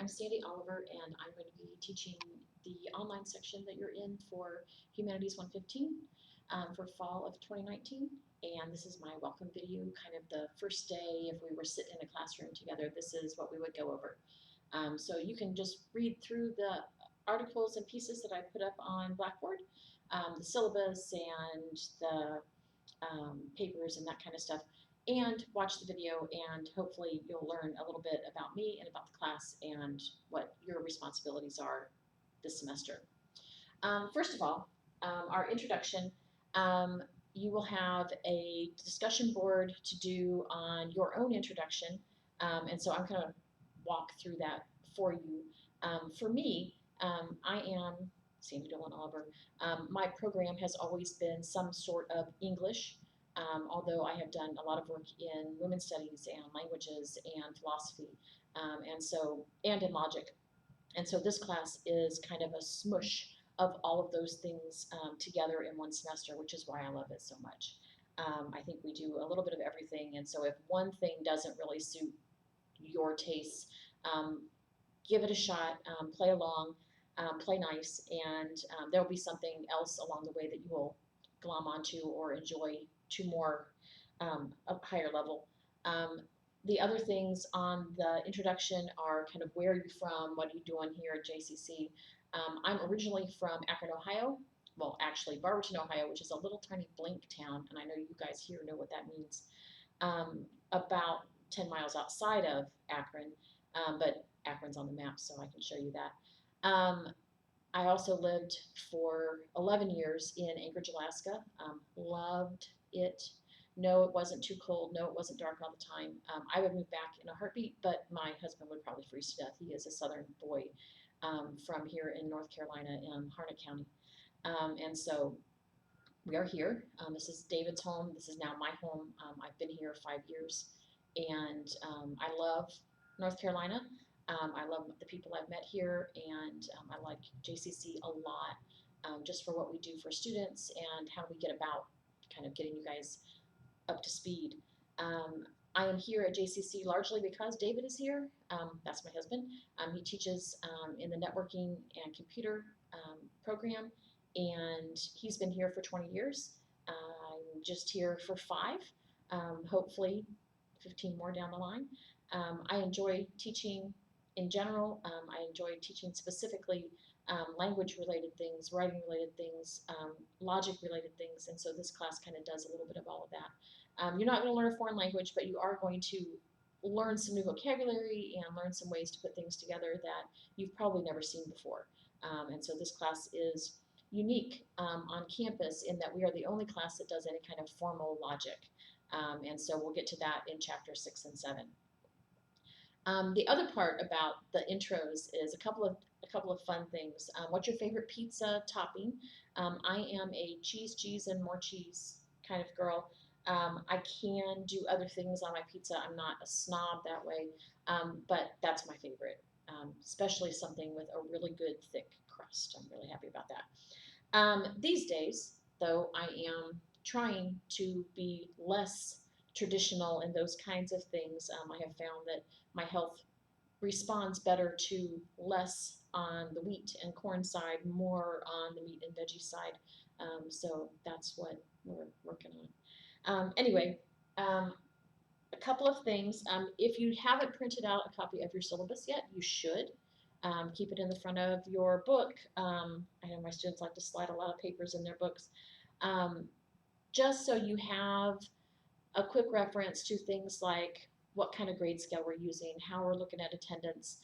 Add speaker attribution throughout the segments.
Speaker 1: I'm Sandy Oliver, and I'm going to be teaching the online section that you're in for Humanities 115 for fall of 2019. And this is my welcome video, kind of the first day if we were sitting in a classroom together, this is what we would go over. So you can just read through the articles and pieces that I put up on Blackboard, the syllabus and the papers and that kind of stuff, and watch the video, and hopefully you'll learn a little bit about me and about the class and what your responsibilities are this semester. First of all, our introduction, you will have a discussion board to do on your own introduction, and so I'm going to walk through that for you. For me, I am Sandy Dolan Oliver. My program has always been some sort of English, although I have done a lot of work in women's studies and languages and philosophy, and in logic. And so this class is kind of a smush of all of those things together in one semester, which is why I love it so much. I think we do a little bit of everything, and so if one thing doesn't really suit your tastes, give it a shot, play along, play nice, and there will be something else along the way that you will glom onto or enjoy to more a higher level. The other things on the introduction are kind of where are you from, what are you doing here at JCC. I'm originally from Akron, Ohio. Well, actually, Barberton, Ohio, which is a little tiny blank town, and I know you guys here know what that means. About 10 miles outside of Akron, but Akron's on the map, so I can show you that. I also lived for 11 years in Anchorage, Alaska. Loved it. No, it wasn't too cold. No, it wasn't dark all the time. I would move back in a heartbeat, but my husband would probably freeze to death. He is a southern boy from here in North Carolina in Harnett County. And so we are here. This is David's home. This is now my home. I've been here 5 years, and I love North Carolina. I love the people I've met here, and I like JCC a lot, just for what we do for students and how we get about kind of getting you guys up to speed. I am here at JCC largely because David is here. That's my husband. He teaches in the networking and computer program, and he's been here for 20 years. I'm just here for 5, hopefully 15 more down the line. I enjoy teaching in general. I enjoy teaching specifically language-related things, writing-related things, logic-related things, and so this class kind of does a little bit of all of that. You're not going to learn a foreign language, but you are going to learn some new vocabulary and learn some ways to put things together that you've probably never seen before. And so this class is unique on campus in that we are the only class that does any kind of formal logic. And so we'll get to that in chapter 6 and 7. The other part about the intros is a couple of fun things. What's your favorite pizza topping? I am a cheese, and more cheese kind of girl. I can do other things on my pizza. I'm not a snob that way, but that's my favorite, especially something with a really good thick crust. I'm really happy about that. These days, though, I am trying to be less traditional in those kinds of things. I have found that my health responds better to less on the wheat and corn side, more on the meat and veggie side. So that's what we're working on. Anyway, a couple of things. If you haven't printed out a copy of your syllabus yet, you should. Keep it in the front of your book. I know my students like to slide a lot of papers in their books. Just so you have a quick reference to things like what kind of grade scale we're using, how we're looking at attendance,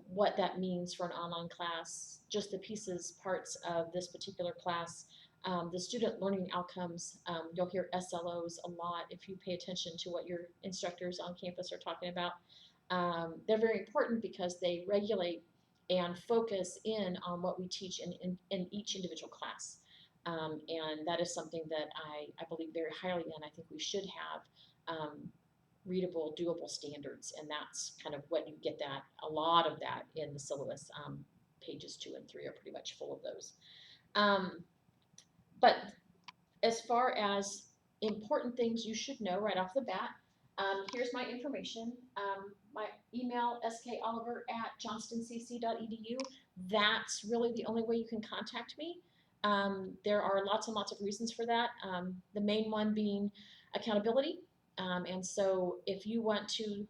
Speaker 1: what that means for an online class, just the pieces, parts of this particular class, the student learning outcomes. You'll hear SLOs a lot if you pay attention to what your instructors on campus are talking about. They're very important because they regulate and focus in on what we teach in each individual class. And that is something that I believe very highly in. I think we should have readable, doable standards, and that's kind of what you get that, a lot of that in the syllabus. Pages 2 and 3 are pretty much full of those. But as far as important things you should know right off the bat, Here's my information. My email, skoliver@johnstoncc.edu. That's really the only way you can contact me. There are lots and lots of reasons for that. The main one being accountability. And so if you want to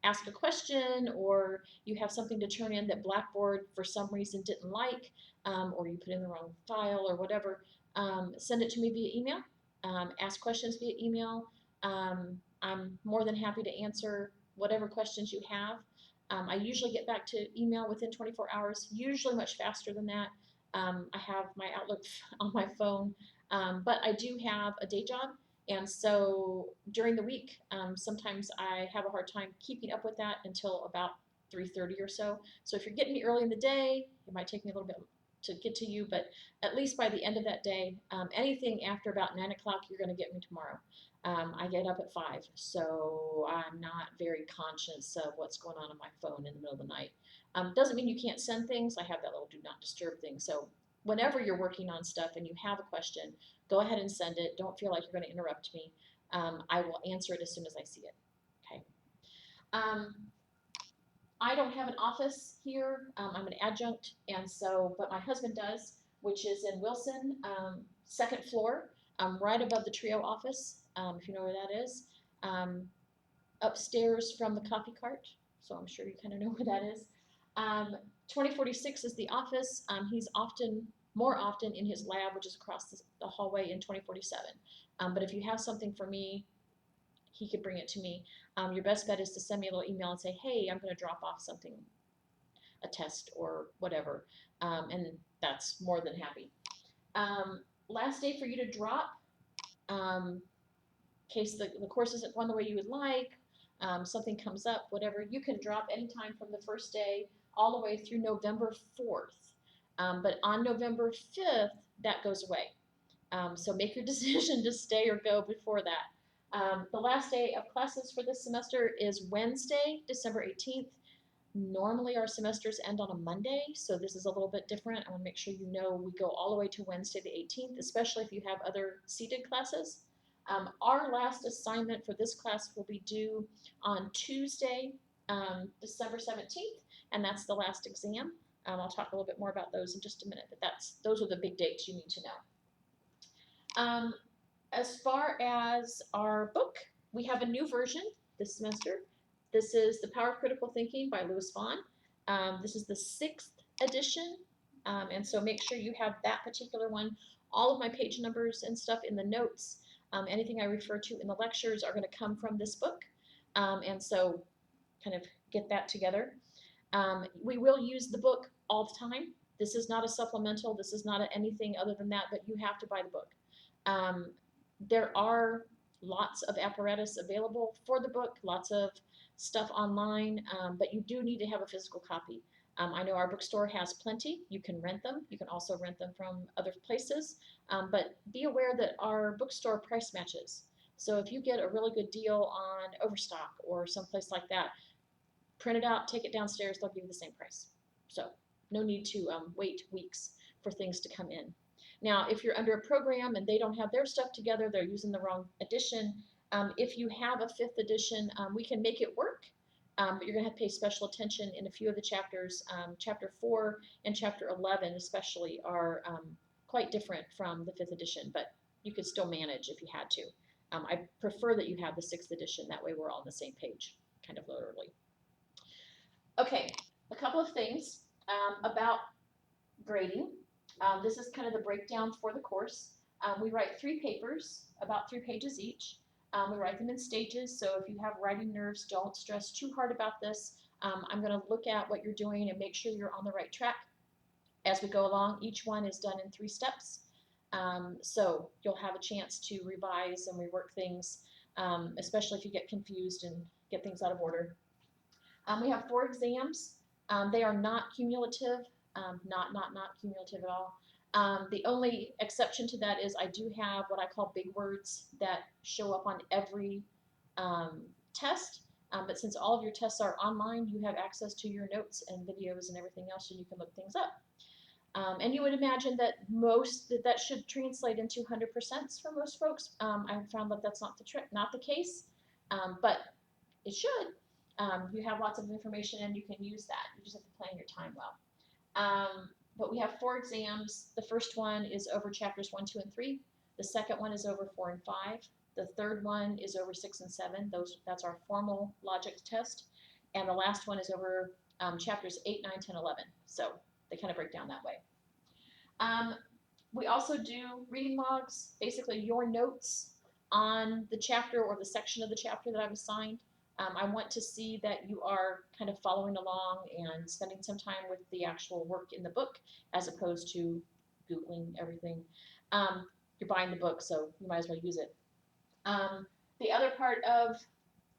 Speaker 1: ask a question or you have something to turn in that Blackboard for some reason didn't like, or you put in the wrong file or whatever, send it to me via email. Ask questions via email. I'm more than happy to answer whatever questions you have. I usually get back to email within 24 hours, usually much faster than that. I have my Outlook on my phone, but I do have a day job. And so during the week, sometimes I have a hard time keeping up with that until about 3:30 or so. So if you're getting me early in the day, it might take me a little bit to get to you, but at least by the end of that day, anything after about 9 o'clock, you're going to get me tomorrow. I get up at 5, so I'm not very conscious of what's going on my phone in the middle of the night. Doesn't mean you can't send things. I have that little do not disturb thing. So whenever you're working on stuff and you have a question, go ahead and send it. Don't feel like you're going to interrupt me. I will answer it as soon as I see it. Okay. I don't have an office here. I'm an adjunct, and so, but my husband does, which is in Wilson, second floor, right above the Trio office, if you know where that is. Upstairs from the coffee cart, so I'm sure you kind of know where that is. 2046 is the office. He's more often in his lab, which is across the hallway in 2047. But if you have something for me, he could bring it to me. Your best bet is to send me a little email and say, hey, I'm going to drop off something, a test or whatever, and that's more than happy. Last day for you to drop, in case the course isn't going the way you would like, something comes up, whatever, you can drop anytime from the first day all the way through November 4th. But on November 5th, that goes away. So make your decision to stay or go before that. The last day of classes for this semester is Wednesday, December 18th. Normally our semesters end on a Monday, so this is a little bit different. I want to make sure you know we go all the way to Wednesday the 18th, especially if you have other seated classes. Our last assignment for this class will be due on Tuesday, December 17th, and that's the last exam. I'll talk a little bit more about those in just a minute, but those are the big dates you need to know. As far as our book, we have a new version this semester. This is The Power of Critical Thinking by Lewis Vaughn. This is the 6th edition, and so make sure you have that particular one. All of my page numbers and stuff in the notes, anything I refer to in the lectures are going to come from this book, and so kind of get that together. We will use the book all the time. This is not a supplemental. This is not anything other than that, but you have to buy the book. There are lots of apparatus available for the book, lots of stuff online, but you do need to have a physical copy. I know our bookstore has plenty. You can rent them. You can also rent them from other places, but be aware that our bookstore price matches. So if you get a really good deal on Overstock or someplace like that, print it out, take it downstairs, they'll give you the same price. So no need to wait weeks for things to come in. Now, if you're under a program and they don't have their stuff together, they're using the wrong edition, if you have a 5th edition, we can make it work, but you're going to have to pay special attention in a few of the chapters. Chapter 4 and Chapter 11 especially are quite different from the 5th edition, but you could still manage if you had to. I prefer that you have the 6th edition, that way we're all on the same page, kind of literally. Okay, a couple of things about grading. This is kind of the breakdown for the course. We write 3 papers, about 3 pages each. We write them in stages, so if you have writing nerves, don't stress too hard about this. I'm going to look at what you're doing and make sure you're on the right track as we go along. Each one is done in 3 steps, so you'll have a chance to revise and rework things, especially if you get confused and get things out of order. We have 4 exams. They are not cumulative, not cumulative at all. The only exception to that is I do have what I call big words that show up on every test, but since all of your tests are online, you have access to your notes and videos and everything else, so you can look things up. And you would imagine that that should translate into 100% for most folks. I found that that's not the case. But it should. You have lots of information and you can use that. You just have to plan your time well. But we have 4 exams. The first one is over chapters 1, 2, and 3. The second one is over 4 and 5. The third one is over 6 and 7. That's our formal logic test. And the last one is over chapters 8, 9, 10, 11. So they kind of break down that way. We also do reading logs, basically your notes on the chapter or the section of the chapter that I've assigned. I want to see that you are kind of following along and spending some time with the actual work in the book as opposed to Googling everything. You're buying the book, so you might as well use it. The other part of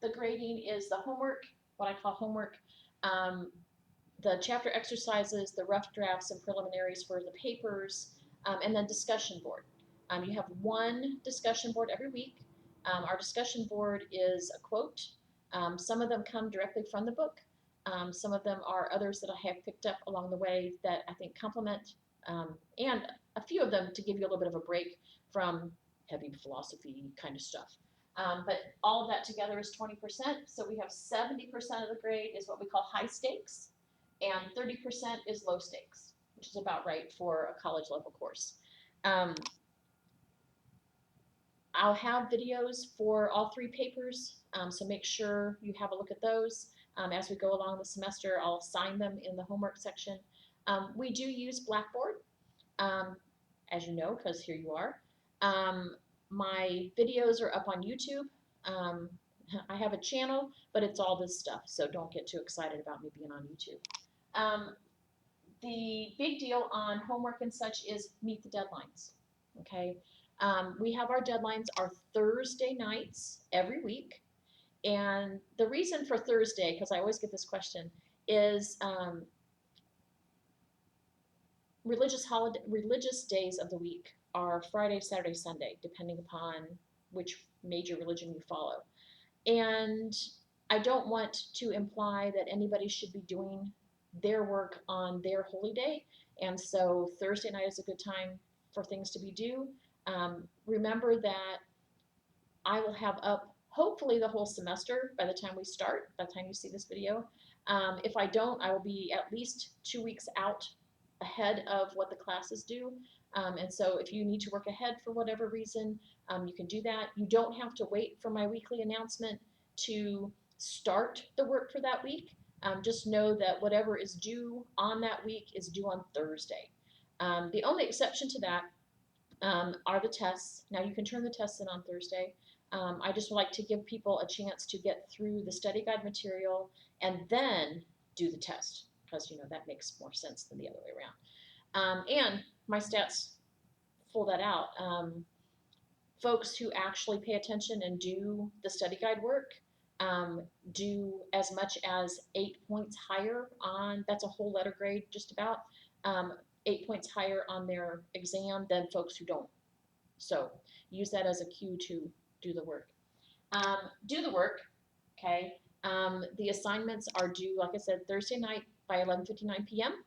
Speaker 1: the grading is the homework, what I call homework. The chapter exercises, the rough drafts and preliminaries for the papers, and then discussion board. You have one discussion board every week. Our discussion board is a quote. Some of them come directly from the book. Some of them are others that I have picked up along the way that I think complement, and a few of them to give you a little bit of a break from heavy philosophy kind of stuff. But all of that together is 20%. So we have 70% of the grade is what we call high stakes, and 30% is low stakes, which is about right for a college level course. I'll have videos for all 3 papers, so make sure you have a look at those. As we go along the semester, I'll assign them in the homework section. We do use Blackboard, as you know, because here you are. My videos are up on YouTube. I have a channel, but it's all this stuff, so don't get too excited about me being on YouTube. The big deal on homework and such is meet the deadlines, okay? We have our deadlines are Thursday nights every week. And the reason for Thursday, because I always get this question, is religious days of the week are Friday, Saturday, Sunday, depending upon which major religion you follow. And I don't want to imply that anybody should be doing their work on their holy day. And so Thursday night is a good time for things to be due. Remember that I will have up hopefully the whole semester by the time we start, by the time you see this video. If I don't, I will be at least 2 weeks out ahead of what the classes do. And so if you need to work ahead for whatever reason, you can do that. You don't have to wait for my weekly announcement to start the work for that week. Just know that whatever is due on that week is due on Thursday. The only exception to that are the tests. Now you can turn the tests in on Thursday. I just would like to give people a chance to get through the study guide material and then do the test, because that makes more sense than the other way around. And my stats pull that out. Folks who actually pay attention and do the study guide work do as much as 8 points higher on, that's a whole letter grade just about, 8 points higher on their exam than folks who don't. So use that as a cue to do the work. Do the work, okay? The assignments are due, like I said, Thursday night by 11:59 p.m.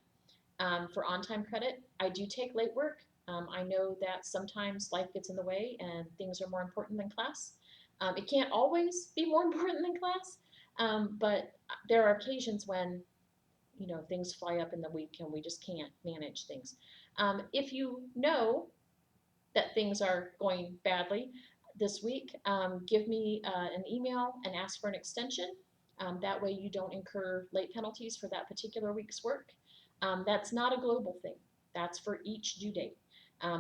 Speaker 1: For on-time credit. I do take late work. I know that sometimes life gets in the way and things are more important than class. It can't always be more important than class, but there are occasions when things fly up in the week and we just can't manage things. If you know that things are going badly this week, give me an email and ask for an extension. That way you don't incur late penalties for that particular week's work. That's not a global thing. That's for each due date.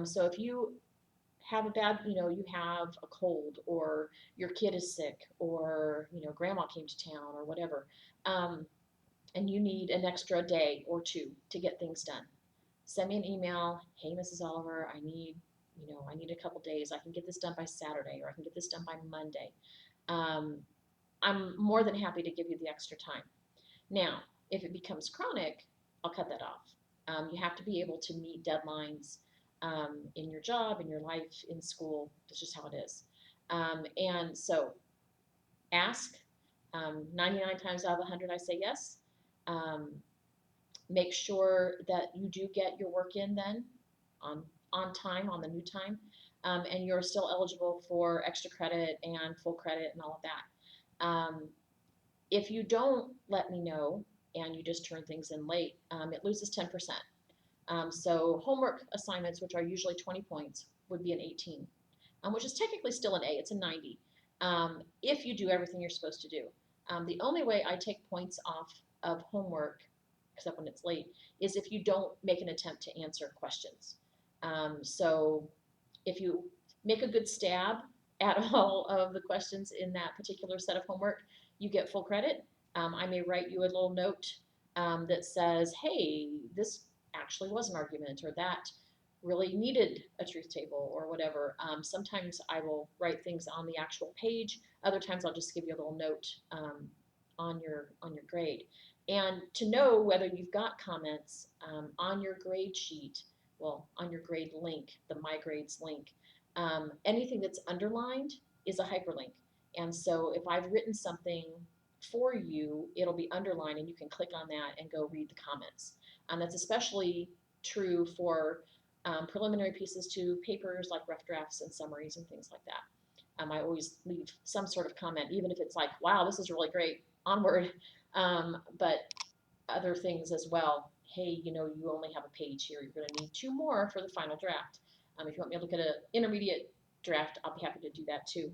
Speaker 1: So if you have a bad, you have a cold or your kid is sick or, grandma came to town or whatever, and you need an extra day or 2 to get things done, send me an email. Hey, Mrs. Oliver, I need a couple days. I can get this done by Saturday or I can get this done by Monday. I'm more than happy to give you the extra time. Now, if it becomes chronic, I'll cut that off. You have to be able to meet deadlines in your job, in your life, in school. That's just how it is. And so ask. 99 times out of 100, I say yes. Make sure that you do get your work in then on time, on the new time, and you're still eligible for extra credit and full credit and all of that. If you don't let me know and you just turn things in late, it loses 10%. So homework assignments, which are usually 20 points, would be an 18, which is technically still an A. It's a 90 if you do everything you're supposed to do. The only way I take points off of homework, except when it's late, is if you don't make an attempt to answer questions. So if you make a good stab at all of the questions in that particular set of homework, you get full credit. I may write you a little note that says, hey, this actually was an argument, or that really needed a truth table, or whatever. Sometimes I will write things on the actual page. Other times I'll just give you a little note on your grade. And to know whether you've got comments on your grade sheet, well, on your grade link, the My Grades link, anything that's underlined is a hyperlink. And so if I've written something for you, it'll be underlined and you can click on that and go read the comments. That's especially true for preliminary pieces to papers like rough drafts and summaries and things like that. I always leave some sort of comment, even if it's like, wow, this is really great, onward. But other things as well. Hey, you only have a page here. You're going to need 2 more for the final draft. If you want me to look at an intermediate draft, I'll be happy to do that too.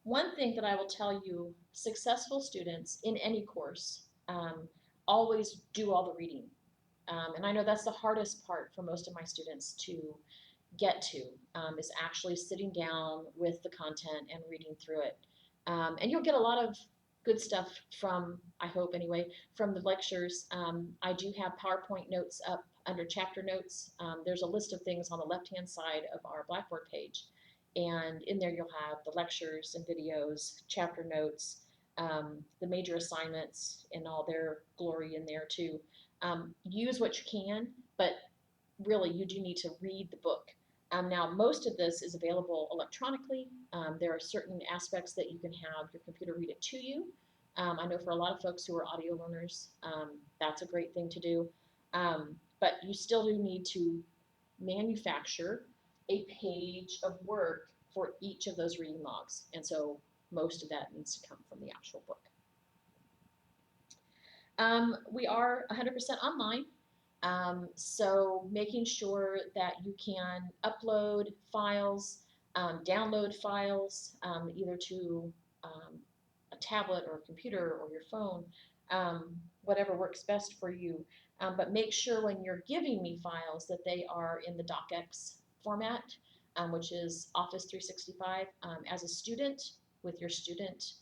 Speaker 1: One thing that I will tell you, successful students in any course always do all the reading. And I know that's the hardest part for most of my students to get to, is actually sitting down with the content and reading through it. And you'll get a lot of good stuff from, I hope anyway, from the lectures. I do have PowerPoint notes up under chapter notes. There's a list of things on the left-hand side of our Blackboard page. And in there you'll have the lectures and videos, chapter notes, the major assignments in all their glory in there too. Use what you can, but really you do need to read the book. Now, most of this is available electronically. There are certain aspects that you can have your computer read it to you. I know for a lot of folks who are audio learners, that's a great thing to do. But you still do need to manufacture a page of work for each of those reading logs. And so most of that needs to come from the actual book. We are 100% online. So making sure that you can upload files, download files, either to a tablet or a computer or your phone, whatever works best for you. But make sure when you're giving me files that they are in the docx format, which is Office 365. As a student, with your student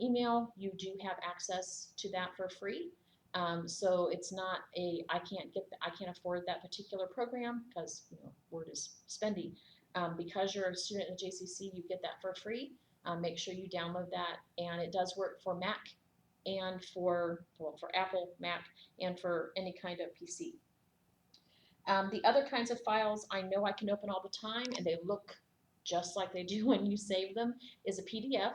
Speaker 1: email, you do have access to that for free. So it's not I can't afford that particular program because Word is spendy. Because you're a student at JCC, you get that for free. Make sure you download that, and it does work for Mac and for Apple, Mac, and for any kind of PC. The other kinds of files I know I can open all the time, and they look just like they do when you save them, is a PDF.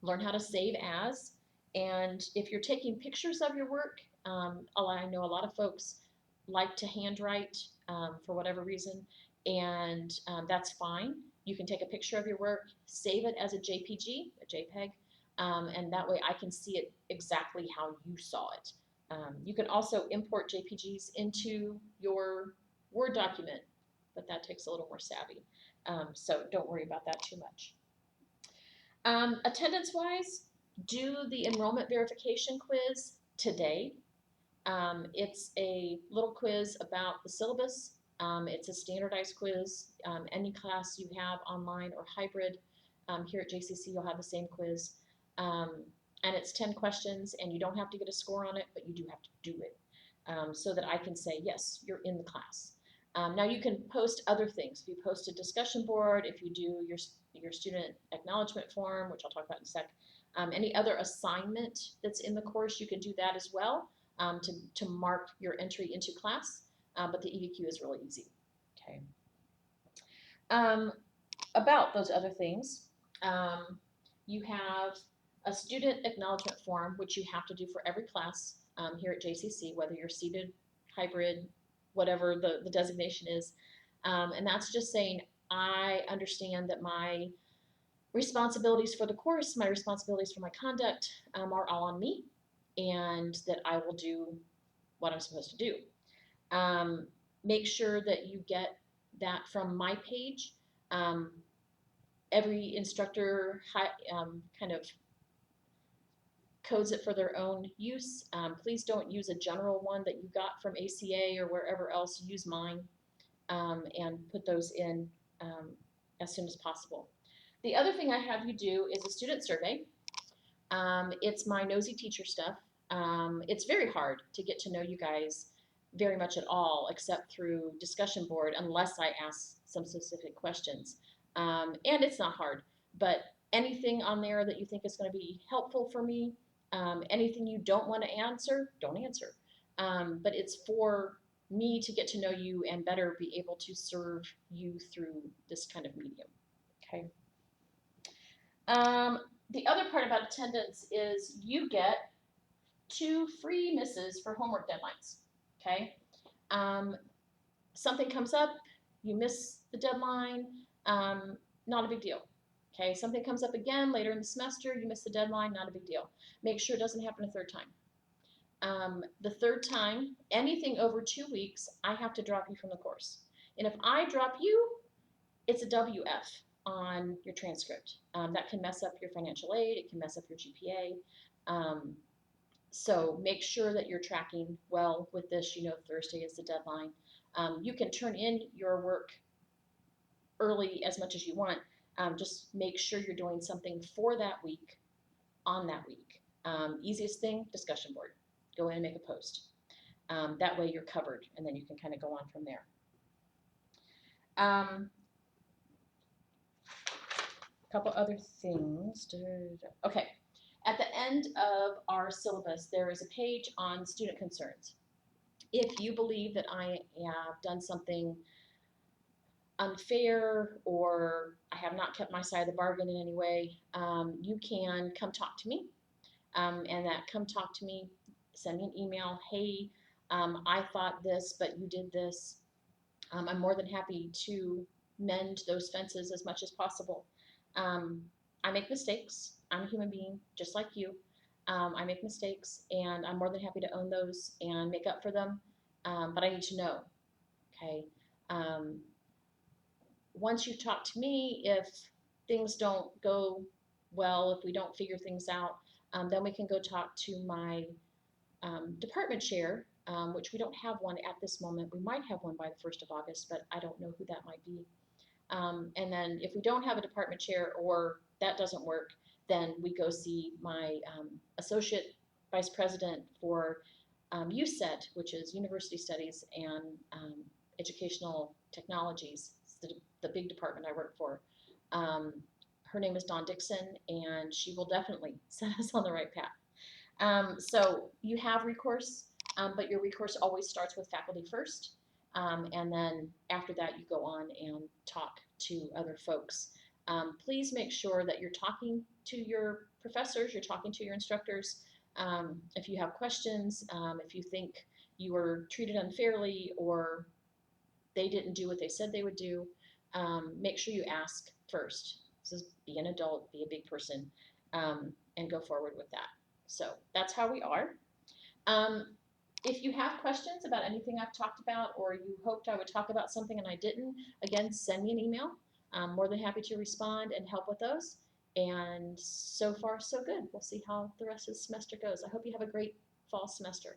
Speaker 1: Learn how to save as. And if you're taking pictures of your work, I know a lot of folks like to handwrite for whatever reason, and that's fine. You can take a picture of your work, save it as a JPG, a JPEG, and that way I can see it exactly how you saw it. You can also import JPGs into your Word document, but that takes a little more savvy. So don't worry about that too much. Attendance-wise, do the enrollment verification quiz today. It's a little quiz about the syllabus. It's a standardized quiz. Any class you have online or hybrid, here at JCC you'll have the same quiz. And it's 10 questions, and you don't have to get a score on it, but you do have to do it so that I can say, yes, you're in the class. Now you can post other things. If you post a discussion board, if you do your student acknowledgement form, which I'll talk about in a sec, any other assignment that's in the course, you can do that as well to mark your entry into class, but the EVQ is really easy. Okay. About those other things, you have a student acknowledgement form, which you have to do for every class here at JCC, whether you're seated, hybrid, whatever the designation is. And that's just saying, I understand that my responsibilities for the course, my responsibilities for my conduct are all on me, and that I will do what I'm supposed to do. Make sure that you get that from my page. Um, every instructor kind of codes it for their own use. Please don't use a general one that you got from ACA or wherever else. Use mine and put those in as soon as possible. The other thing I have you do is a student survey. It's my nosy teacher stuff. It's very hard to get to know you guys very much at all, except through discussion board, unless I ask some specific questions. And it's not hard, but anything on there that you think is going to be helpful for me, anything you don't want to answer, don't answer. But it's for me to get to know you and better be able to serve you through this kind of medium. Okay. The other part about attendance is you get 2 free misses for homework deadlines. Okay. Something comes up, you miss the deadline, not a big deal. Okay. Something comes up again later in the semester, you miss the deadline, not a big deal. Make sure it doesn't happen a third time. The third time, anything over 2 weeks, I have to drop you from the course. And if I drop you, it's a WF on your transcript. That can mess up your financial aid, it can mess up your GPA. So make sure that you're tracking well with this. You know, Thursday is the deadline. You can turn in your work early as much as you want. Just make sure you're doing something for that week on that week. Easiest thing, discussion board. Go in and make a post. That way you're covered, and then you can kind of go on from there. Couple other things. Okay. At the end of our syllabus, there is a page on student concerns. If you believe that I have done something unfair or I have not kept my side of the bargain in any way, you can come talk to me. And that come talk to me, send me an email. Hey, I thought this, but you did this. I'm more than happy to mend those fences as much as possible. I make mistakes. I'm a human being, just like you. I make mistakes, and I'm more than happy to own those and make up for them. But I need to know, okay? Once you talk to me, if things don't go well, if we don't figure things out, then we can go talk to my department chair, which we don't have one at this moment. We might have one by the 1st of August, but I don't know who that might be. And then if we don't have a department chair or that doesn't work, then we go see my associate vice president for USET, which is University Studies and Educational Technologies, the big department I work for. Her name is Dawn Dixon, and she will definitely set us on the right path. So you have recourse, but your recourse always starts with faculty first. And then after that, you go on and talk to other folks. Please make sure that you're talking to your professors, you're talking to your instructors. If you have questions, if you think you were treated unfairly or they didn't do what they said they would do, make sure you ask first. This is be an adult, be a big person, and go forward with that. So that's how we are. If you have questions about anything I've talked about, or you hoped I would talk about something and I didn't, again, send me an email. I'm more than happy to respond and help with those. And so far, so good. We'll see how the rest of the semester goes. I hope you have a great fall semester.